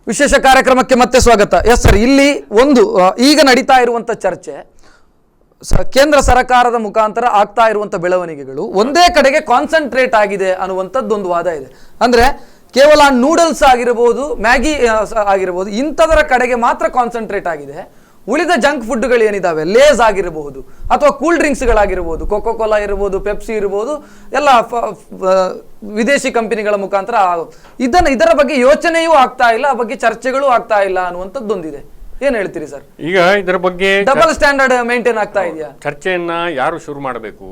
ವಿಶೇಷ ಕಾರ್ಯಕ್ರಮಕ್ಕೆ ಮತ್ತೆ ಸ್ವಾಗತ. ಎಸ್ ಸರ್, ಇಲ್ಲಿ ಒಂದು ಈಗ ನಡೀತಾ ಇರುವಂತ ಚರ್ಚೆ, ಕೇಂದ್ರ ಸರ್ಕಾರದ ಮುಖಾಂತರ ಆಗ್ತಾ ಇರುವಂತ ಬೆಳವಣಿಗೆಗಳು ಒಂದೇ ಕಡೆಗೆ ಕಾನ್ಸಂಟ್ರೇಟ್ ಆಗಿದೆ ಅನ್ನುವಂಥದ್ದು ಒಂದು ವಾದ ಇದೆ. ಅಂದ್ರೆ ಕೇವಲ ನೂಡಲ್ಸ್ ಆಗಿರಬಹುದು, ಮ್ಯಾಗಿ ಆಗಿರಬಹುದು, ಇಂಥದರ ಕಡೆಗೆ ಮಾತ್ರ ಕಾನ್ಸಂಟ್ರೇಟ್ ಆಗಿದೆ. ಉಳಿದ ಜಂಕ್ ಫುಡ್ಗಳು ಏನಿದಾವೆ, ಲೇಸ್ ಆಗಿರಬಹುದು ಅಥವಾ ಕೂಲ್ ಡ್ರಿಂಕ್ಸ್ಗಳಾಗಿರ್ಬೋದು, ಕೋಕೋ ಕೋಲಾ ಇರ್ಬೋದು, ಪೆಪ್ಸಿ ಇರ್ಬೋದು, ಎಲ್ಲ ವಿದೇಶಿ ಕಂಪನಿಗಳ ಮುಖಾಂತರ ಇದರ ಬಗ್ಗೆ ಯೋಚನೆಯೂ ಆಗ್ತಾ ಇಲ್ಲ, ಆ ಬಗ್ಗೆ ಚರ್ಚೆಗಳು ಆಗ್ತಾ ಇಲ್ಲ ಅನ್ನುವಂಥದ್ದೊಂದಿದೆ. ಏನ್ ಹೇಳ್ತೀರಿ ಸರ್? ಈಗ ಇದರ ಬಗ್ಗೆ ಡಬಲ್ ಸ್ಟ್ಯಾಂಡರ್ಡ್ ಮೇಂಟೈನ್ ಆಗ್ತಾ ಇದೆಯಾ? ಚರ್ಚೆಯನ್ನ ಯಾರು ಶುರು ಮಾಡಬೇಕು?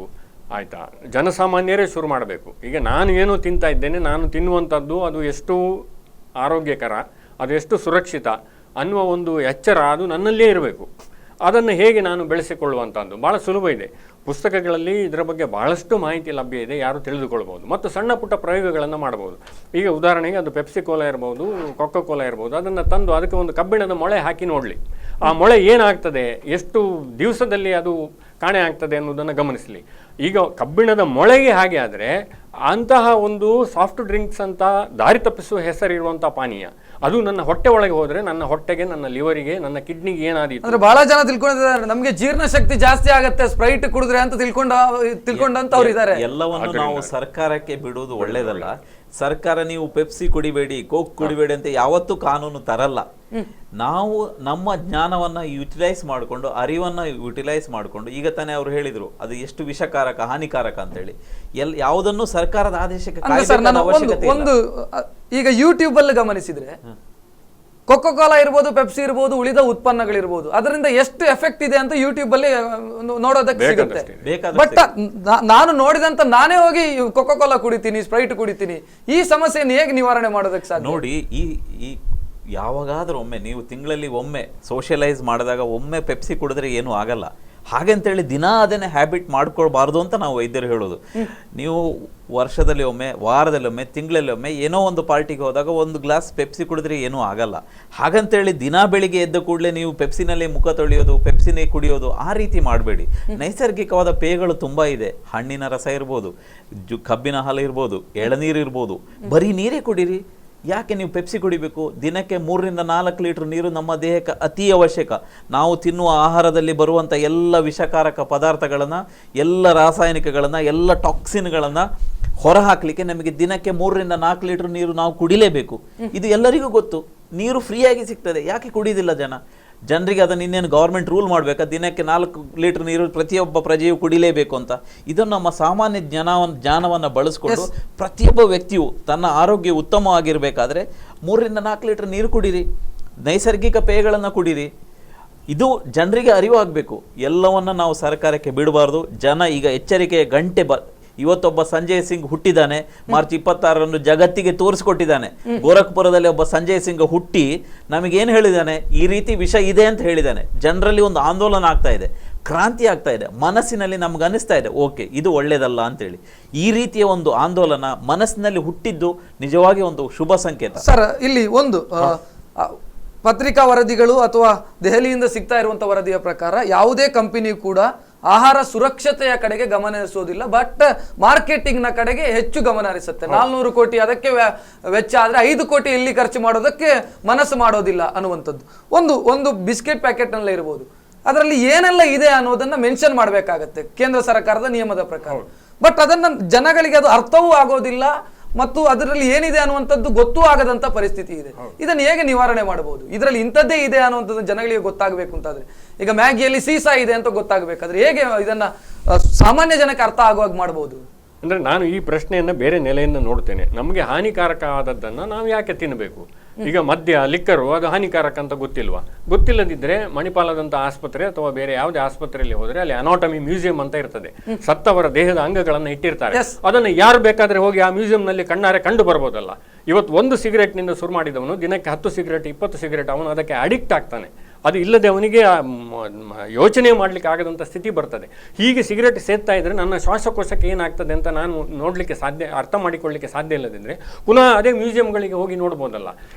ಆಯ್ತಾ, ಜನಸಾಮಾನ್ಯರೇ ಶುರು ಮಾಡಬೇಕು. ಈಗ ನಾನು ಏನು ತಿಂತಾ ಇದ್ದೇನೆ, ನಾನು ತಿನ್ನುವಂಥದ್ದು ಅದು ಎಷ್ಟು ಆರೋಗ್ಯಕರ, ಅದು ಎಷ್ಟು ಸುರಕ್ಷಿತ ಅನ್ನುವ ಒಂದು ಎಚ್ಚರ ಅದು ನನ್ನಲ್ಲೇ ಇರಬೇಕು. ಅದನ್ನು ಹೇಗೆ ನಾನು ಬೆಳೆಸಿಕೊಳ್ಳುವಂಥದ್ದು ಭಾಳ ಸುಲಭ ಇದೆ. ಪುಸ್ತಕಗಳಲ್ಲಿ ಇದರ ಬಗ್ಗೆ ಬಹಳಷ್ಟು ಮಾಹಿತಿ ಲಭ್ಯ ಇದೆ, ಯಾರು ತಿಳಿದುಕೊಳ್ಬೋದು. ಮತ್ತು ಸಣ್ಣ ಪುಟ್ಟ ಪ್ರಯೋಗಗಳನ್ನು ಮಾಡ್ಬೋದು. ಈಗ ಉದಾಹರಣೆಗೆ ಅದು ಪೆಪ್ಸಿ ಕೋಲಾ ಇರ್ಬೋದು, ಕೊಕೋ ಕೋಲಾ ಇರ್ಬೋದು, ಅದನ್ನು ತಂದು ಅದಕ್ಕೆ ಒಂದು ಕಬ್ಬಿಣದ ಮೊಳೆ ಹಾಕಿ ನೋಡಲಿ. ಆ ಮೊಳೆ ಏನಾಗ್ತದೆ, ಎಷ್ಟು ದಿವಸದಲ್ಲಿ ಅದು ಕಾಣೆ ಆಗ್ತದೆ ಅನ್ನೋದನ್ನು ಗಮನಿಸಲಿ. ಈಗ ಕಬ್ಬಿಣದ ಮೊಳೆಗೆ ಹಾಗೆ ಆದರೆ ಅಂತಹ ಒಂದು ಸಾಫ್ಟ್ ಡ್ರಿಂಕ್ಸ್ ಅಂತ ದಾರಿ ತಪ್ಪಿಸುವ ಹೆಸರಿರುವಂಥ ಪಾನೀಯ ಅದು ನನ್ನ ಹೊಟ್ಟೆ ಒಳಗೆ ಹೋದರೆ ನನ್ನ ಹೊಟ್ಟೆಗೆ, ನನ್ನ ಲಿವರಿಗೆ, ನನ್ನ ಕಿಡ್ನಿಗೆ ಏನಾದೀತು ಅಂದ್ರೆ ಬಹಳ ಜನ ತಿಳ್ಕೊಂಡಿದ್ದಾರೆ, ನಮ್ಗೆ ಜೀರ್ಣ ಶಕ್ತಿ ಜಾಸ್ತಿ ಆಗತ್ತೆ ಸ್ಪ್ರೈಟ್ ಕುಡಿದ್ರೆ ಅಂತ ತಿಳ್ಕೊಂಡಂತ ಅವ್ರು ಇದ್ದಾರೆ. ಎಲ್ಲವನ್ನು ನಾವು ಸರ್ಕಾರಕ್ಕೆ ಬಿಡುವುದು ಒಳ್ಳೇದಲ್ಲ. ಸರ್ಕಾರ ನೀವು ಪೆಪ್ಸಿ ಕುಡಿಬೇಡಿ, ಕೋಕ್ ಕುಡಿಬೇಡಿ ಅಂತ ಯಾವತ್ತೂ ಕಾನೂನು ತರಲ್ಲ. ನಾವು ನಮ್ಮ ಜ್ಞಾನವನ್ನ ಯುಟಿಲೈಸ್ ಮಾಡಿಕೊಂಡು, ಅರಿವನ್ನ ಯುಟಿಲೈಸ್ ಮಾಡಿಕೊಂಡು, ಈಗ ತಾನೇ ಅವ್ರು ಹೇಳಿದ್ರು ಅದು ಎಷ್ಟು ವಿಷಕಾರಕ, ಹಾನಿಕಾರಕ ಅಂತ ಹೇಳಿ, ಯಾವುದನ್ನು ಸರ್ಕಾರದ ಆದೇಶಕ್ಕೆ ಒಂದು ಈಗ ಯೂಟ್ಯೂಬ್ ಅಲ್ಲಿ ಗಮನಿಸಿದ್ರೆ ಕೊಕೋ ಕೋಲಾ ಇರ್ಬೋದು, ಪೆಪ್ಸಿ ಇರ್ಬೋದು, ಉಳಿದ ಉತ್ಪನ್ನಗಳಿರ್ಬೋದು, ಅದರಿಂದ ಎಷ್ಟು ಎಫೆಕ್ಟ್ ಇದೆ ಅಂತ ಯೂಟ್ಯೂಬ್ ಅಲ್ಲಿ ನೋಡೋದಕ್ಕೆ ಸಿಗುತ್ತೆ. ಬಟ್ ನಾನು ನೋಡಿದಂತ ನಾನೇ ಹೋಗಿ ಕೊಕೋ ಕೋಲಾ ಕುಡಿತೀನಿ, ಸ್ಪ್ರೈಟ್ ಕುಡಿತೀನಿ, ಈ ಸಮಸ್ಯೆಯನ್ನು ಹೇಗೆ ನಿವಾರಣೆ ಮಾಡೋದಕ್ಕೆ ಸಾಧ್ಯ? ನೋಡಿ, ಈ ಯಾವಾಗಾದ್ರೂ ಒಮ್ಮೆ ನೀವು ತಿಂಗಳಲ್ಲಿ ಒಮ್ಮೆ ಸೋಷಿಯಲೈಸ್ ಮಾಡಿದಾಗ ಒಮ್ಮೆ ಪೆಪ್ಸಿ ಕುಡಿದ್ರೆ ಏನೂ ಆಗಲ್ಲ. ಹಾಗಂತೇಳಿ ದಿನ ಅದನ್ನೇ ಹ್ಯಾಬಿಟ್ ಮಾಡ್ಕೊಳ್ಬಾರ್ದು ಅಂತ ನಾವು ವೈದ್ಯರು ಹೇಳೋದು. ನೀವು ವರ್ಷದಲ್ಲಿ ಒಮ್ಮೆ, ವಾರದಲ್ಲಿ ಒಮ್ಮೆ, ತಿಂಗಳಲ್ಲಿ ಒಮ್ಮೆ ಏನೋ ಒಂದು ಪಾರ್ಟಿಗೆ ಹೋದಾಗ ಒಂದು ಗ್ಲಾಸ್ ಪೆಪ್ಸಿ ಕುಡಿದ್ರೆ ಏನೂ ಆಗಲ್ಲ. ಹಾಗಂತೇಳಿ ದಿನ ಬೆಳಿಗ್ಗೆ ಎದ್ದ ಕೂಡಲೇ ನೀವು ಪೆಪ್ಸಿನಲ್ಲೇ ಮುಖ ತೊಳೆಯೋದು, ಪೆಪ್ಸಿನೇ ಕುಡಿಯೋದು, ಆ ರೀತಿ ಮಾಡಬೇಡಿ. ನೈಸರ್ಗಿಕವಾದ ಪೇಯಗಳು ತುಂಬ ಇದೆ. ಹಣ್ಣಿನ ರಸ ಇರ್ಬೋದು, ಕಬ್ಬಿನ ಹಾಲು ಇರ್ಬೋದು, ಎಳನೀರು ಇರ್ಬೋದು. ಬರೀ ನೀರೇ ಕುಡೀರಿ. ಯಾಕೆ ನೀವು ಪೆಪ್ಸಿ ಕುಡಿಬೇಕು? ದಿನಕ್ಕೆ 3 ರಿಂದ 4 ಲೀಟರ್ ನೀರು ನಮ್ಮ ದೇಹಕ್ಕೆ ಅತಿ ಅವಶ್ಯಕ. ನಾವು ತಿನ್ನುವ ಆಹಾರದಲ್ಲಿ ಬರುವಂಥ ಎಲ್ಲ ವಿಷಕಾರಕ ಪದಾರ್ಥಗಳನ್ನು, ಎಲ್ಲ ರಾಸಾಯನಿಕಗಳನ್ನು, ಎಲ್ಲ ಟಾಕ್ಸಿನ್ಗಳನ್ನು ಹೊರಹಾಕಲಿಕ್ಕೆ ನಮಗೆ ದಿನಕ್ಕೆ 3 ರಿಂದ 4 ಲೀಟರ್ ನೀರು ನಾವು ಕುಡಿಲೇಬೇಕು. ಇದು ಎಲ್ಲರಿಗೂ ಗೊತ್ತು. ನೀರು ಫ್ರೀಯಾಗಿ ಸಿಗ್ತದೆ, ಯಾಕೆ ಕುಡಿಯೋದಿಲ್ಲ ಜನರಿಗೆ? ಅದನ್ನು ಇನ್ನೇನು ಗೌರ್ಮೆಂಟ್ ರೂಲ್ ಮಾಡಬೇಕಾ ದಿನಕ್ಕೆ 4 ಲೀಟರ್ ನೀರು ಪ್ರತಿಯೊಬ್ಬ ಪ್ರಜೆಯು ಕುಡಿಲೇಬೇಕು ಅಂತ? ಇದನ್ನು ನಮ್ಮ ಸಾಮಾನ್ಯ ಜ್ಞಾನವನ್ನು ಬಳಸ್ಕೊಂಡು ಪ್ರತಿಯೊಬ್ಬ ವ್ಯಕ್ತಿಯು ತನ್ನ ಆರೋಗ್ಯ ಉತ್ತಮವಾಗಿರಬೇಕಾದ್ರೆ 3 ರಿಂದ 4 ಲೀಟರ್ ನೀರು ಕುಡೀರಿ, ನೈಸರ್ಗಿಕ ಪೇಯಗಳನ್ನು ಕುಡೀರಿ. ಇದು ಜನರಿಗೆ ಅರಿವಾಗಬೇಕು. ಎಲ್ಲವನ್ನ ನಾವು ಸರ್ಕಾರಕ್ಕೆ ಬಿಡಬಾರ್ದು. ಜನ ಈಗ ಎಚ್ಚರಿಕೆಯ ಗಂಟೆ ಇವತ್ತೊಬ್ಬ ಸಂಜಯ್ ಸಿಂಗ್ ಹುಟ್ಟಿದ್ದಾನೆ, ಮಾರ್ಚ್ 26ರಂದು ಜಗತ್ತಿಗೆ ತೋರಿಸ್ಕೊಟ್ಟಿದ್ದಾನೆ. ಗೋರಖ್ಪುರದಲ್ಲಿ ಒಬ್ಬ ಸಂಜಯ್ ಸಿಂಗ್ ಹುಟ್ಟಿ ನಮಗೇನು ಹೇಳಿದ್ದಾನೆ, ಈ ರೀತಿ ವಿಷ ಇದೆ ಅಂತ ಹೇಳಿದ್ದಾನೆ. ಜನರಲ್ಲಿ ಒಂದು ಆಂದೋಲನ ಆಗ್ತಾ ಇದೆ, ಕ್ರಾಂತಿ ಆಗ್ತಾ ಇದೆ. ಮನಸ್ಸಿನಲ್ಲಿ ನಮ್ಗೆ ಅನಿಸ್ತಾ ಇದೆ, ಓಕೆ ಇದು ಒಳ್ಳೇದಲ್ಲ ಅಂತೇಳಿ. ಈ ರೀತಿಯ ಒಂದು ಆಂದೋಲನ ಮನಸ್ಸಿನಲ್ಲಿ ಹುಟ್ಟಿದ್ದು ನಿಜವಾಗಿ ಒಂದು ಶುಭ ಸಂಕೇತ. ಸರ್, ಇಲ್ಲಿ ಒಂದು ಪತ್ರಿಕಾ ವರದಿಗಳು ಅಥವಾ ದೆಹಲಿಯಿಂದ ಸಿಗ್ತಾ ಇರುವಂತ ವರದಿಯ ಪ್ರಕಾರ ಯಾವುದೇ ಕಂಪನಿಯು ಕೂಡ ಆಹಾರ ಸುರಕ್ಷತೆಯ ಕಡೆಗೆ ಗಮನ ಹರಿಸೋದಿಲ್ಲ, ಬಟ್ ಮಾರ್ಕೆಟಿಂಗ್ ನ ಕಡೆಗೆ ಹೆಚ್ಚು ಗಮನ ಹರಿಸುತ್ತೆ. 400 ಕೋಟಿ ಅದಕ್ಕೆ ವೆಚ್ಚ ಆದ್ರೆ 5 ಕೋಟಿ ಇಲ್ಲಿ ಖರ್ಚು ಮಾಡೋದಕ್ಕೆ ಮನಸ್ಸು ಮಾಡೋದಿಲ್ಲ ಅನ್ನುವಂಥದ್ದು. ಒಂದು ಬಿಸ್ಕೆಟ್ ಪ್ಯಾಕೆಟ್ ನಲ್ಲೇ ಇರ್ಬೋದು, ಅದರಲ್ಲಿ ಏನೆಲ್ಲ ಇದೆ ಅನ್ನೋದನ್ನ ಮೆನ್ಷನ್ ಮಾಡಬೇಕಾಗತ್ತೆ ಕೇಂದ್ರ ಸರ್ಕಾರದ ನಿಯಮದ ಪ್ರಕಾರ. ಬಟ್ ಅದನ್ನ ಜನಗಳಿಗೆ ಅದು ಅರ್ಥವೂ ಆಗೋದಿಲ್ಲ ಮತ್ತು ಅದರಲ್ಲಿ ಏನಿದೆ ಅನ್ನುವಂಥದ್ದು ಗೊತ್ತೂ ಆಗದಂತ ಪರಿಸ್ಥಿತಿ ಇದೆ. ಇದನ್ನು ಹೇಗೆ ನಿವಾರಣೆ ಮಾಡಬಹುದು? ಇದರಲ್ಲಿ ಇಂಥದ್ದೇ ಇದೆ ಅನ್ನುವಂಥದ್ದು ಜನಗಳಿಗೆ ಗೊತ್ತಾಗಬೇಕು ಅಂತಾದ್ರೆ, ಈಗ ಮ್ಯಾಗಿಯಲ್ಲಿ ಸೀಸಾ ಇದೆ ಅಂತ ಗೊತ್ತಾಗಬೇಕಾದ್ರೆ ಹೇಗೆ ಇದನ್ನ ಸಾಮಾನ್ಯ ಜನಕ್ಕೆ ಅರ್ಥ ಆಗುವಾಗ ಮಾಡಬಹುದು? ಅಂದರೆ ನಾನು ಈ ಪ್ರಶ್ನೆಯನ್ನು ಬೇರೆ ನೆಲೆಯಿಂದ ನೋಡ್ತೇನೆ. ನಮಗೆ ಹಾನಿಕಾರಕ ಆದದ್ದನ್ನು ನಾವು ಯಾಕೆ ತಿನ್ನಬೇಕು? ಈಗ ಮದ್ಯ, ಲಿಕ್ಕರು ಅದು ಹಾನಿಕಾರಕ ಅಂತ ಗೊತ್ತಿಲ್ವಾ? ಗೊತ್ತಿಲ್ಲದಿದ್ದರೆ ಮಣಿಪಾಲದಂಥ ಆಸ್ಪತ್ರೆ ಅಥವಾ ಬೇರೆ ಯಾವುದೇ ಆಸ್ಪತ್ರೆಯಲ್ಲಿ ಹೋದರೆ ಅಲ್ಲಿ ಅನಾಟಮಿ ಮ್ಯೂಸಿಯಂ ಅಂತ ಇರ್ತದೆ. ಸತ್ತವರ ದೇಹದ ಅಂಗಗಳನ್ನು ಇಟ್ಟಿರ್ತಾರೆ. ಅದನ್ನು ಯಾರು ಬೇಕಾದ್ರೆ ಹೋಗಿ ಆ ಮ್ಯೂಸಿಯಂನಲ್ಲಿ ಕಣ್ಣಾರೆ ಕಂಡು ಬರ್ಬೋದಲ್ಲ. ಇವತ್ತು 1 ಸಿಗರೇಟ್ನಿಂದ ಶುರು ಮಾಡಿದವನು ದಿನಕ್ಕೆ 10 ಸಿಗರೇಟ್, 20 ಸಿಗರೇಟ್, ಅವನು ಅದಕ್ಕೆ ಅಡಿಕ್ಟ್ ಆಗ್ತಾನೆ. ಅದು ಇಲ್ಲದೆ ಅವನಿಗೆ ಯೋಚನೆ ಮಾಡಲಿಕ್ಕೆ ಆಗದಂಥ ಸ್ಥಿತಿ ಬರ್ತದೆ. ಹೀಗೆ ಸಿಗರೆಟ್ ಸೇದ್ತಾ ಇದ್ದರೆ ನನ್ನ ಶ್ವಾಸಕೋಶಕ್ಕೆ ಏನಾಗ್ತದೆ ಅಂತ ನಾನು ನೋಡಲಿಕ್ಕೆ ಅರ್ಥ ಮಾಡಿಕೊಳ್ಳಲಿಕ್ಕೆ ಸಾಧ್ಯ ಇಲ್ಲದಿದ್ದರೆ ಪುನಃ ಅದೇ ಮ್ಯೂಸಿಯಂಗಳಿಗೆ ಹೋಗಿ ನೋಡ್ಬೋದಲ್ಲ.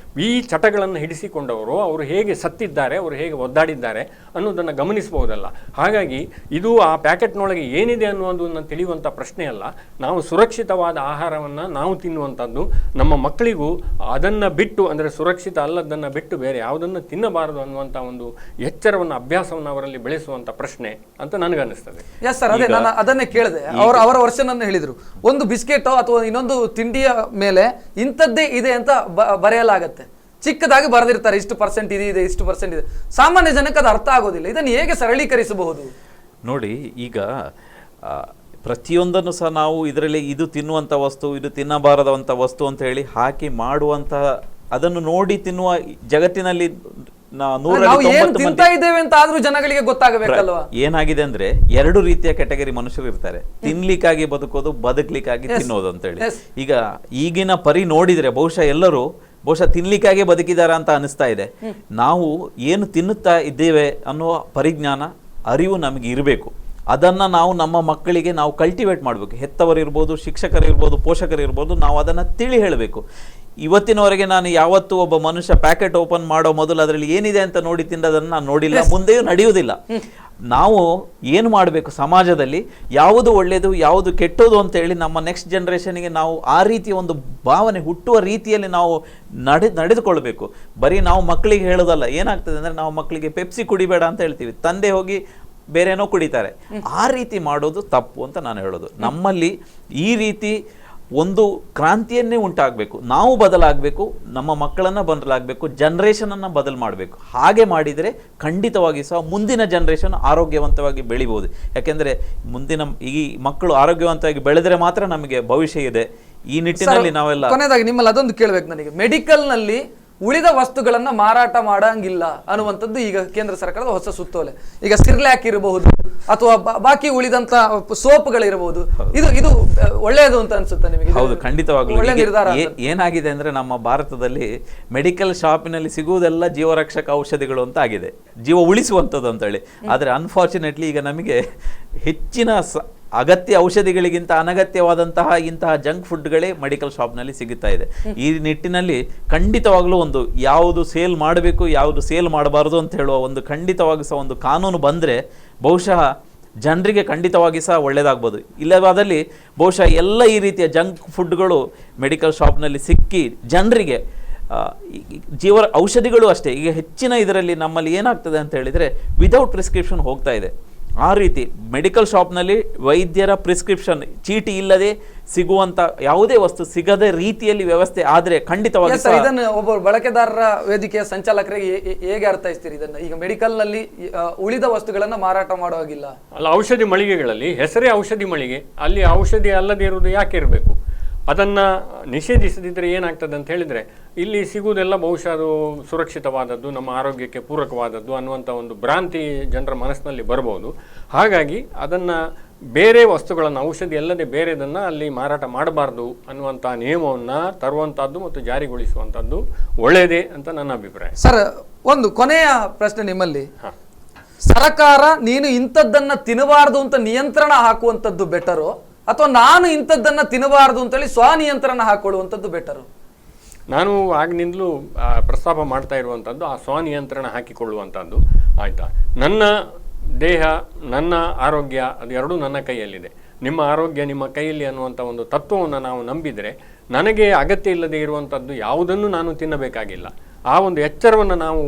ಈ ಚಟಗಳನ್ನು ಹಿಡಿಸಿಕೊಂಡವರು ಅವರು ಹೇಗೆ ಸತ್ತಿದ್ದಾರೆ, ಅವರು ಹೇಗೆ ಒದ್ದಾಡಿದ್ದಾರೆ ಅನ್ನೋದನ್ನು ಗಮನಿಸಬಹುದಲ್ಲ. ಹಾಗಾಗಿ ಇದು ಆ ಪ್ಯಾಕೆಟ್ನೊಳಗೆ ಏನಿದೆ ಅನ್ನೋದನ್ನು ತಿಳಿಯುವಂಥ ಪ್ರಶ್ನೆ ಅಲ್ಲ. ನಾವು ಸುರಕ್ಷಿತವಾದ ಆಹಾರವನ್ನು ನಾವು ತಿನ್ನುವಂಥದ್ದು, ನಮ್ಮ ಮಕ್ಕಳಿಗೂ ಅದನ್ನು ಬಿಟ್ಟು ಅಂದರೆ ಸುರಕ್ಷಿತ ಅಲ್ಲದನ್ನು ಬಿಟ್ಟು ಬೇರೆ ಯಾವುದನ್ನು ತಿನ್ನಬಾರದು ಅನ್ನುವಂಥ ಒಂದು ಎಚ್ಚರವನ್ನು ಅಭ್ಯಾಸವನ್ನು ಅವರಲ್ಲಿ ಬೆಳೆಸುವಂಥ ಪ್ರಶ್ನೆ ಅಂತ ನನಗನ್ನಿಸ್ತದೆ. ಎಸ್ ಸರ್, ಅದೇ ನಾನು ಅದನ್ನೇ ಕೇಳಿದೆ. ಅವರ ವರ್ಷನನ್ನು ಹೇಳಿದರು, ಒಂದು ಬಿಸ್ಕೆಟೋ ಅಥವಾ ಇನ್ನೊಂದು ತಿಂಡಿಯ ಮೇಲೆ ಇಂಥದ್ದೇ ಇದೆ ಅಂತ ಬರೆಯಲಾಗತ್ತೆ, ಚಿಕ್ಕದಾಗಿ ಬರೆದಿರ್ತಾರೆ, ಇಷ್ಟು ಪರ್ಸೆಂಟ್ ಇದೆ, ಇಷ್ಟು ಪರ್ಸೆಂಟ್ ಇದೆ. ಸಾಮಾನ್ಯ ಜನಕ್ಕೆ ಅದು ಅರ್ಥ ಆಗೋದಿಲ್ಲ. ಇದನ್ನು ಹೇಗೆ ಸರಳೀಕರಿಸಬಹುದು? ನೋಡಿ, ಈಗ ಪ್ರತಿಯೊಂದನ್ನು ಸಹ ನಾವು ಇದರಲ್ಲಿ ಇದು ತಿನ್ನುವಂಥ ವಸ್ತು, ಇದು ತಿನ್ನಬಾರದಂಥ ವಸ್ತು ಅಂತ ಹೇಳಿ ಹಾಕಿ ಮಾಡುವಂತಹ, ಅದನ್ನು ನೋಡಿ ತಿನ್ನುವ ಜಗತ್ತಿನಲ್ಲಿ ತಿಂತಾ ಇದ್ದೇವೆ ಅಂತ ಆದ್ರೂ ಜನಗಳಿಗೆ ಗೊತ್ತಾಗಬೇಕಲ್ವಾ? ಏನಾಗಿದೆ ಅಂದ್ರೆ 2 ರೀತಿಯ ಕೆಟಗರಿ ಮನುಷ್ಯರು ಇರ್ತಾರೆ. ತಿನ್ಲಿಕ್ಕಾಗಿ ಬದುಕೋದು, ಬದುಕ್ಲಿಕ್ಕಾಗಿ ತಿನ್ನೋದು ಅಂತ ಹೇಳಿ. ಈಗ ಈಗಿನ ಪರಿ ನೋಡಿದ್ರೆ ಬಹುಶಃ ತಿನ್ಲಿಕ್ಕಾಗಿ ಬದುಕಿದಾರ ಅಂತ ಅನಿಸ್ತಾ ಇದೆ. ನಾವು ಏನು ತಿನ್ನುತ್ತಾ ಇದ್ದೇವೆ ಅನ್ನುವ ಪರಿಜ್ಞಾನ, ಅರಿವು ನಮಗೆ ಇರಬೇಕು. ಅದನ್ನು ನಾವು ನಮ್ಮ ಮಕ್ಕಳಿಗೆ ನಾವು ಕಲ್ಟಿವೇಟ್ ಮಾಡಬೇಕು. ಹೆತ್ತವರಿರ್ಬೋದು, ಶಿಕ್ಷಕರಿರ್ಬೋದು, ಪೋಷಕರಿರ್ಬೋದು, ನಾವು ಅದನ್ನು ತಿಳಿ ಹೇಳಬೇಕು. ಇವತ್ತಿನವರೆಗೆ ನಾನು ಯಾವತ್ತೂ ಒಬ್ಬ ಮನುಷ್ಯ ಪ್ಯಾಕೆಟ್ ಓಪನ್ ಮಾಡೋ ಮೊದಲು ಅದರಲ್ಲಿ ಏನಿದೆ ಅಂತ ನೋಡಿ ತಿನ್ನೋದನ್ನು ನಾನು ನೋಡಿಲ್ಲ, ಮುಂದೆಯೂ ನಡೆಯುವುದಿಲ್ಲ. ನಾವು ಏನು ಮಾಡಬೇಕು, ಸಮಾಜದಲ್ಲಿ ಯಾವುದು ಒಳ್ಳೆಯದು ಯಾವುದು ಕೆಟ್ಟೋದು ಅಂತ ಹೇಳಿ ನಮ್ಮ ನೆಕ್ಸ್ಟ್ ಜನ್ರೇಷನ್ಗೆ ನಾವು ಆ ರೀತಿಯ ಒಂದು ಭಾವನೆ ಹುಟ್ಟುವ ರೀತಿಯಲ್ಲಿ ನಾವು ನಡೆದುಕೊಳ್ಬೇಕು. ಬರೀ ನಾವು ಮಕ್ಕಳಿಗೆ ಹೇಳೋದಲ್ಲ. ಏನಾಗ್ತದೆ ಅಂದರೆ, ನಾವು ಮಕ್ಕಳಿಗೆ ಪೆಪ್ಸಿ ಕುಡಿಬೇಡ ಅಂತ ಹೇಳ್ತೀವಿ, ತಂದೆ ಹೋಗಿ ಬೇರೆನೋ ಕುಡಿತಾರೆ. ಆ ರೀತಿ ಮಾಡೋದು ತಪ್ಪು ಅಂತ ನಾನು ಹೇಳೋದು. ನಮ್ಮಲ್ಲಿ ಈ ರೀತಿ ಒಂದು ಕ್ರಾಂತಿಯನ್ನೇ ಉಂಟಾಗಬೇಕು. ನಾವು ಬದಲಾಗಬೇಕು, ನಮ್ಮ ಮಕ್ಕಳನ್ನು ಬದಲಾಗಬೇಕು, ಜನ್ರೇಷನನ್ನು ಬದಲು ಮಾಡಬೇಕು. ಹಾಗೆ ಮಾಡಿದರೆ ಖಂಡಿತವಾಗಿ ಸಹ ಮುಂದಿನ ಜನ್ರೇಷನ್ ಆರೋಗ್ಯವಂತವಾಗಿ ಬೆಳಿಬೋದು. ಯಾಕೆಂದರೆ ಈ ಮಕ್ಕಳು ಆರೋಗ್ಯವಂತವಾಗಿ ಬೆಳೆದರೆ ಮಾತ್ರ ನಮಗೆ ಭವಿಷ್ಯ ಇದೆ. ಈ ನಿಟ್ಟಿನಲ್ಲಿ ನಾವೆಲ್ಲ ಕೊನೆಯದಾಗಿ ನಿಮ್ಮಲ್ಲಿ ಅದೊಂದು ಕೇಳಬೇಕು ನನಗೆ, ಮೆಡಿಕಲ್ನಲ್ಲಿ ಉಳಿದ ವಸ್ತುಗಳನ್ನ ಮಾರಾಟ ಮಾಡಂಗಿಲ್ಲ ಅನ್ನುವಂಥದ್ದು ಈಗ ಕೇಂದ್ರ ಸರ್ಕಾರದ ಹೊಸ ಸುತ್ತೋಲೆ. ಈಗ ಸಿರ್ಲ್ಯಾಕ್ ಇರಬಹುದು ಅಥವಾ ಬಾಕಿ ಉಳಿದಂತ ಸೋಪ್ಗಳಿರಬಹುದು, ಇದು ಒಳ್ಳೆಯದು ಅಂತ ಅನ್ಸುತ್ತೆ ನಿಮಗೆ? ಹೌದು, ಖಂಡಿತವಾಗ್ಲೂ. ಏನಾಗಿದೆ ಅಂದ್ರೆ, ನಮ್ಮ ಭಾರತದಲ್ಲಿ ಮೆಡಿಕಲ್ ಶಾಪಿನಲ್ಲಿ ಸಿಗುವುದೆಲ್ಲ ಜೀವರಕ್ಷಕ ಔಷಧಿಗಳು ಅಂತ ಆಗಿದೆ, ಜೀವ ಉಳಿಸುವಂಥದ್ದು ಅಂತ ಹೇಳಿ. ಆದರೆ ಅನ್ಫಾರ್ಚುನೇಟ್ಲಿ ಈಗ ನಮಗೆ ಹೆಚ್ಚಿನ ಅಗತ್ಯ ಔಷಧಿಗಳಿಗಿಂತ ಅನಗತ್ಯವಾದಂತಹ ಇಂತಹ ಜಂಕ್ ಫುಡ್ಗಳೇ ಮೆಡಿಕಲ್ ಶಾಪ್ನಲ್ಲಿ ಸಿಗುತ್ತಾ ಇದೆ. ಈ ನಿಟ್ಟಿನಲ್ಲಿ ಖಂಡಿತವಾಗ್ಲೂ ಒಂದು ಯಾವುದು ಸೇಲ್ ಮಾಡಬೇಕು, ಯಾವುದು ಸೇಲ್ ಮಾಡಬಾರ್ದು ಅಂತ ಹೇಳುವ ಒಂದು ಖಂಡಿತವಾಗಿ ಸಹ ಒಂದು ಕಾನೂನು ಬಂದರೆ ಬಹುಶಃ ಜನರಿಗೆ ಖಂಡಿತವಾಗಿ ಸಹ ಒಳ್ಳೆಯದಾಗ್ಬೋದು. ಇಲ್ಲವಾದಲ್ಲಿ ಬಹುಶಃ ಎಲ್ಲ ಈ ರೀತಿಯ ಜಂಕ್ ಫುಡ್ಗಳು ಮೆಡಿಕಲ್ ಶಾಪ್ನಲ್ಲಿ ಸಿಕ್ಕಿ ಜನರಿಗೆ ಔಷಧಿಗಳು ಅಷ್ಟೇ. ಈಗ ಹೆಚ್ಚಿನ ಇದರಲ್ಲಿ ನಮ್ಮಲ್ಲಿ ಏನಾಗ್ತದೆ ಅಂತ ಹೇಳಿದರೆ, ವಿದೌಟ್ ಪ್ರಿಸ್ಕ್ರಿಪ್ಷನ್ ಹೋಗ್ತಾ ಇದೆ. ಆ ರೀತಿ ಮೆಡಿಕಲ್ ಶಾಪ್ನಲ್ಲಿ ವೈದ್ಯರ ಪ್ರಿಸ್ಕ್ರಿಪ್ಷನ್ ಚೀಟಿ ಇಲ್ಲದೆ ಸಿಗುವಂತ ಯಾವುದೇ ವಸ್ತು ಸಿಗದ ರೀತಿಯಲ್ಲಿ ವ್ಯವಸ್ಥೆ ಆದರೆ ಖಂಡಿತವಾಗಿ ಇದನ್ನು ಒಬ್ಬ ಬಳಕೆದಾರರ ವೇದಿಕೆಯ ಸಂಚಾಲಕರಿಗೆ ಹೇಗೆ ಅರ್ಥೈಸ್ತೀರಿ ಇದನ್ನ? ಈಗ ಮೆಡಿಕಲ್ ನಲ್ಲಿ ಉಳಿದ ವಸ್ತುಗಳನ್ನ ಮಾರಾಟ ಮಾಡುವಾಗಿಲ್ಲ ಅಲ್ಲ, ಔಷಧಿ ಮಳಿಗೆಗಳಲ್ಲಿ ಹೆಸರೇ ಔಷಧಿ ಮಳಿಗೆ, ಅಲ್ಲಿ ಔಷಧಿ ಅಲ್ಲದೆ ಇರುವುದು ಯಾಕೆ ಇರಬೇಕು? ಅದನ್ನು ನಿಷೇಧಿಸದಿದ್ದರೆ ಏನಾಗ್ತದೆ ಅಂತ ಹೇಳಿದರೆ, ಇಲ್ಲಿ ಸಿಗುವುದೆಲ್ಲ ಬಹುಶಃ ಅದು ಸುರಕ್ಷಿತವಾದದ್ದು, ನಮ್ಮ ಆರೋಗ್ಯಕ್ಕೆ ಪೂರಕವಾದದ್ದು ಅನ್ನುವಂಥ ಒಂದು ಭ್ರಾಂತಿ ಜನರ ಮನಸ್ಸಿನಲ್ಲಿ ಬರ್ಬೋದು. ಹಾಗಾಗಿ ಅದನ್ನು ಬೇರೆ ವಸ್ತುಗಳನ್ನು, ಔಷಧಿ ಅಲ್ಲದೆ ಬೇರೆದನ್ನು ಅಲ್ಲಿ ಮಾರಾಟ ಮಾಡಬಾರ್ದು ಅನ್ನುವಂಥ ನಿಯಮವನ್ನು ತರುವಂಥದ್ದು ಮತ್ತು ಜಾರಿಗೊಳಿಸುವಂಥದ್ದು ಒಳ್ಳೆಯದೇ ಅಂತ ನನ್ನ ಅಭಿಪ್ರಾಯ. ಸರ್, ಒಂದು ಕೊನೆಯ ಪ್ರಶ್ನೆ ನಿಮ್ಮಲ್ಲಿ. ಸರ್ಕಾರ ನೀನು ಇಂಥದ್ದನ್ನು ತಿನ್ನಬಾರ್ದು ಅಂತ ನಿಯಂತ್ರಣ ಹಾಕುವಂಥದ್ದು ಬೆಟರು, ಅಥವಾ ನಾನು ಇಂಥದ್ದನ್ನು ತಿನ್ನಬಾರ್ದು ಅಂತೇಳಿ ಸ್ವನಿಯಂತ್ರಣ ಹಾಕೊಳ್ಳುವಂಥದ್ದು ಬೆಟರು? ನಾನು ಆಗಿನಿಂದಲೂ ಪ್ರಸ್ತಾಪ ಮಾಡ್ತಾ ಇರುವಂಥದ್ದು ಆ ಸ್ವನಿಯಂತ್ರಣ ಹಾಕಿಕೊಳ್ಳುವಂಥದ್ದು. ಆಯಿತಾ, ನನ್ನ ದೇಹ, ನನ್ನ ಆರೋಗ್ಯ ಅದು ಎರಡೂ ನನ್ನ ಕೈಯಲ್ಲಿದೆ. ನಿಮ್ಮ ಆರೋಗ್ಯ ನಿಮ್ಮ ಕೈಯಲ್ಲಿ ಅನ್ನುವಂಥ ಒಂದು ತತ್ವವನ್ನು ನಾವು ನಂಬಿದರೆ, ನನಗೆ ಅಗತ್ಯ ಇಲ್ಲದೆ ಇರುವಂಥದ್ದು ಯಾವುದನ್ನು ನಾನು ತಿನ್ನಬೇಕಾಗಿಲ್ಲ. ಆ ಒಂದು ಎಚ್ಚರವನ್ನು ನಾವು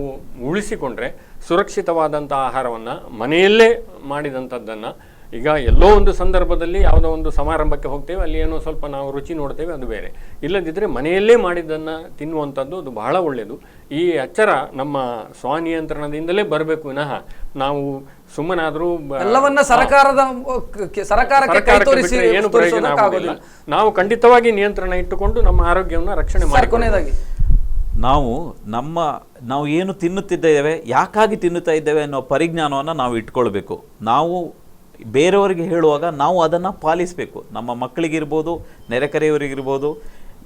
ಉಳಿಸಿಕೊಂಡ್ರೆ, ಸುರಕ್ಷಿತವಾದಂಥ ಆಹಾರವನ್ನು ಮನೆಯಲ್ಲೇ ಮಾಡಿದಂಥದ್ದನ್ನು, ಈಗ ಎಲ್ಲೋ ಒಂದು ಸಂದರ್ಭದಲ್ಲಿ ಯಾವುದೋ ಒಂದು ಸಮಾರಂಭಕ್ಕೆ ಹೋಗ್ತೇವೆ, ಅಲ್ಲಿ ಏನೋ ಸ್ವಲ್ಪ ನಾವು ರುಚಿ ನೋಡ್ತೇವೆ, ಅದು ಬೇರೆ. ಇಲ್ಲದಿದ್ದರೆ ಮನೆಯಲ್ಲೇ ಮಾಡಿದ್ದನ್ನು ತಿನ್ನುವಂಥದ್ದು ಅದು ಬಹಳ ಒಳ್ಳೆಯದು. ಈ ಎಚ್ಚರ ನಮ್ಮ ಸ್ವನಿಯಂತ್ರಣದಿಂದಲೇ ಬರಬೇಕು ವಿನಃ ನಾವು ಸುಮ್ಮನಾದರೂ ಏನು ಪ್ರಯೋಜನ ಆಗೋದಿಲ್ಲ. ನಾವು ಖಂಡಿತವಾಗಿ ನಿಯಂತ್ರಣ ಇಟ್ಟುಕೊಂಡು ನಮ್ಮ ಆರೋಗ್ಯವನ್ನು ರಕ್ಷಣೆ ಮಾಡಿ. ನಾವು ಏನು ತಿನ್ನುತ್ತಿದ್ದೇವೆ, ಯಾಕಾಗಿ ತಿನ್ನುತ್ತಾ ಇದ್ದೇವೆ ಅನ್ನೋ ಪರಿಜ್ಞಾನವನ್ನು ನಾವು ಇಟ್ಕೊಳ್ಬೇಕು. ನಾವು ಬೇರೆಯವರಿಗೆ ಹೇಳುವಾಗ ನಾವು ಅದನ್ನು ಪಾಲಿಸಬೇಕು. ನಮ್ಮ ಮಕ್ಕಳಿಗಿರ್ಬೋದು, ನೆರೆಕರೆಯವರಿಗಿರ್ಬೋದು,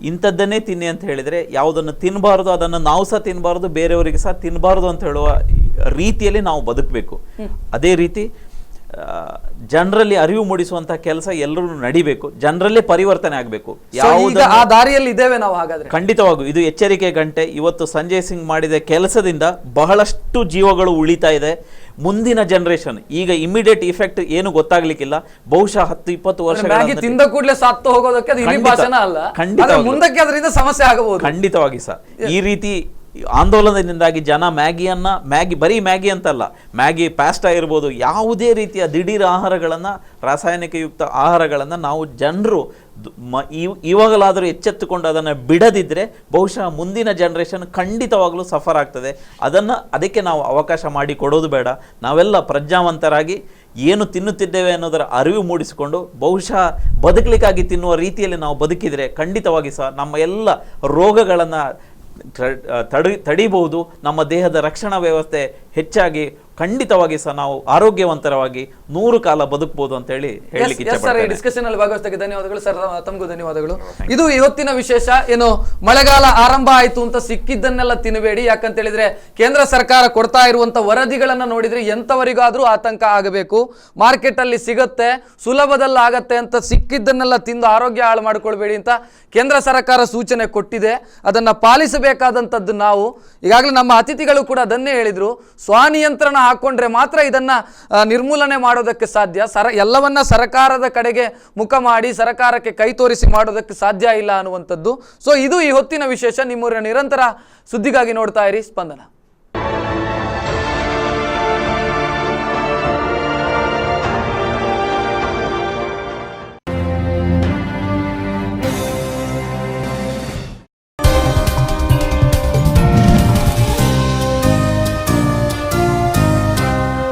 ಇಂಥದ್ದನ್ನೇ ತಿನ್ನಿ ಅಂತ ಹೇಳಿದರೆ ಯಾವುದನ್ನು ತಿನ್ನಬಾರ್ದು ಅದನ್ನು ನಾವು ಸಹ ತಿನ್ನಬಾರ್ದು, ಬೇರೆಯವರಿಗೆ ಸಹ ತಿನ್ನಬಾರ್ದು ಅಂತ ಹೇಳುವ ರೀತಿಯಲ್ಲಿ ನಾವು ಬದುಕಬೇಕು. ಅದೇ ರೀತಿ ಜನರಲ್ಲಿ ಅರಿವು ಮೂಡಿಸುವಂತ ಕೆಲಸ ಎಲ್ಲರೂ ನಡಿಬೇಕು, ಜನರಲ್ಲೇ ಪರಿವರ್ತನೆ ಆಗಬೇಕು. ಈಗ ಆ ದಾರಿಯಲ್ಲಿ ಇದ್ದೇವೆ ನಾವು ಹಾಗಾದ್ರೆ. ಖಂಡಿತವಾಗೂ ಇದು ಎಚ್ಚರಿಕೆ ಗಂಟೆ. ಇವತ್ತು ಸಂಜಯ್ ಸಿಂಗ್ ಮಾಡಿದ ಕೆಲಸದಿಂದ ಬಹಳಷ್ಟು ಜೀವಗಳು ಉಳಿತಾ ಇದೆ. ಮುಂದಿನ ಜನರೇಷನ್ ಈಗ ಇಮಿಡಿಯೇಟ್ ಇಫೆಕ್ಟ್ ಏನು ಗೊತ್ತಾಗ್ಲಿಕ್ಕಿಲ್ಲ, ಬಹುಶಃ 10-20 ವರ್ಷಗಳ ತಿಂದ ಕೂಡಲೇ ಸತ್ತು ಹೋಗೋದಕ್ಕೆ ಅದು ಇಲಿ ಭಾಷಣ ಅಲ್ಲ, ಮುಂದಕ್ಕೆ ಅದರಿಂದ ಸಮಸ್ಯೆ ಆಗಬಹುದು. ಖಂಡಿತವಾಗಿ ಸರ್. ಈ ರೀತಿ ಆಂದೋಲನದಿಂದಾಗಿ ಜನ ಬರೀ ಮ್ಯಾಗಿ ಅಂತಲ್ಲ, ಮ್ಯಾಗಿ ಪಾಸ್ಟಾ ಇರ್ಬೋದು, ಯಾವುದೇ ರೀತಿಯ ದಿಢೀರ್ ಆಹಾರಗಳನ್ನು, ರಾಸಾಯನಿಕಯುಕ್ತ ಆಹಾರಗಳನ್ನು ನಾವು ಜನರು ಇವಾಗಲಾದರೂ ಎಚ್ಚೆತ್ತುಕೊಂಡು ಅದನ್ನು ಬಿಡದಿದ್ದರೆ ಬಹುಶಃ ಮುಂದಿನ ಜನರೇಷನ್ ಖಂಡಿತವಾಗಲೂ ಸಫರ್ ಆಗ್ತದೆ. ಅದಕ್ಕೆ ನಾವು ಅವಕಾಶ ಮಾಡಿ ಕೊಡೋದು ಬೇಡ. ನಾವೆಲ್ಲ ಪ್ರಜ್ಞಾವಂತರಾಗಿ ಏನು ತಿನ್ನುತ್ತಿದ್ದೇವೆ ಅನ್ನೋದರ ಅರಿವು ಮೂಡಿಸಿಕೊಂಡು ಬಹುಶಃ ಬದುಕಲಿಕ್ಕಾಗಿ ತಿನ್ನುವ ರೀತಿಯಲ್ಲಿ ನಾವು ಬದುಕಿದರೆ ಖಂಡಿತವಾಗಿ ಸಹ ನಮ್ಮ ಎಲ್ಲ ರೋಗಗಳನ್ನು ತಡಿಬಹುದು. ನಮ್ಮ ದೇಹದ ರಕ್ಷಣಾ ವ್ಯವಸ್ಥೆ ಹೆಚ್ಚಾಗಿ ಖಂಡಿತವಾಗಿ ಸಹ ನಾವು ಆರೋಗ್ಯವಂತರವಾಗಿ 100 ಕಾಲ ಬದುಕಬಹುದು ಅಂತ ಹೇಳಿ ಹೇಳಲಿಕ್ಕೆ ಇಷ್ಟಪಡ್ತೇನೆ. ಡಿಸ್ಕಷನ್ ಅಲ್ಲಿ ಭಾಗವಹಿಸಿದ್ದಕ್ಕೆ ಧನ್ಯವಾದಗಳು ಸರ್, ತಮಗೂ ಧನ್ಯವಾದಗಳು. ಇದು ಇವತ್ತಿನ ವಿಶೇಷ. ಏನು ಮಳೆಗಾಲ ಆರಂಭ ಆಯ್ತು ಅಂತ ಸಿಕ್ಕಿದ್ದನ್ನೆಲ್ಲ ತಿನ್ನಬೇಡಿ. ಯಾಕಂತ ಹೇಳಿದ್ರೆ ಕೇಂದ್ರ ಸರ್ಕಾರ ಕೊಡ್ತಾ ಇರುವಂತ ವರದಿಗಳನ್ನ ನೋಡಿದ್ರೆ ಎಂತವರಿಗಾದ್ರೂ ಆತಂಕ ಆಗಬೇಕು. ಮಾರ್ಕೆಟ್ ಅಲ್ಲಿ ಸಿಗತ್ತೆ, ಸುಲಭದಲ್ಲಿ ಆಗತ್ತೆ ಅಂತ ಸಿಕ್ಕಿದ್ದನ್ನೆಲ್ಲ ತಿಂದು ಆರೋಗ್ಯ ಹಾಳು ಮಾಡ್ಕೊಳ್ಬೇಡಿ ಅಂತ ಕೇಂದ್ರ ಸರ್ಕಾರ ಸೂಚನೆ ಕೊಟ್ಟಿದೆ. ಅದನ್ನ ಪಾಲಿಸಬೇಕಾದಂಥದ್ದು ನಾವು. ಈಗಾಗಲೇ ನಮ್ಮ ಅತಿಥಿಗಳು ಕೂಡ ಅದನ್ನೇ ಹೇಳಿದ್ರು, ಸ್ವನಿಯಂತ್ರಣ ಹಾಕೊಂಡ್ರೆ ಮಾತ್ರ ಇದನ್ನ ನಿರ್ಮೂಲನೆ ಮಾಡೋದಕ್ಕೆ ಸಾಧ್ಯ. ಎಲ್ಲವನ್ನ ಸರ್ಕಾರದ ಕಡೆಗೆ ಮುಖ ಮಾಡಿ ಸರ್ಕಾರಕ್ಕೆ ಕೈ ತೋರಿಸಿ ಮಾಡೋದಕ್ಕೆ ಸಾಧ್ಯ ಇಲ್ಲ ಅನ್ನುವಂಥದ್ದು. ಸೊ ಇದು ಈ ಹೊತ್ತಿನ ವಿಶೇಷ. ನಿಮ್ಮೂರಿನ ನಿರಂತರ ಸುದ್ದಿಗಾಗಿ ನೋಡ್ತಾ ಇರಿ ಸ್ಪಂದನ.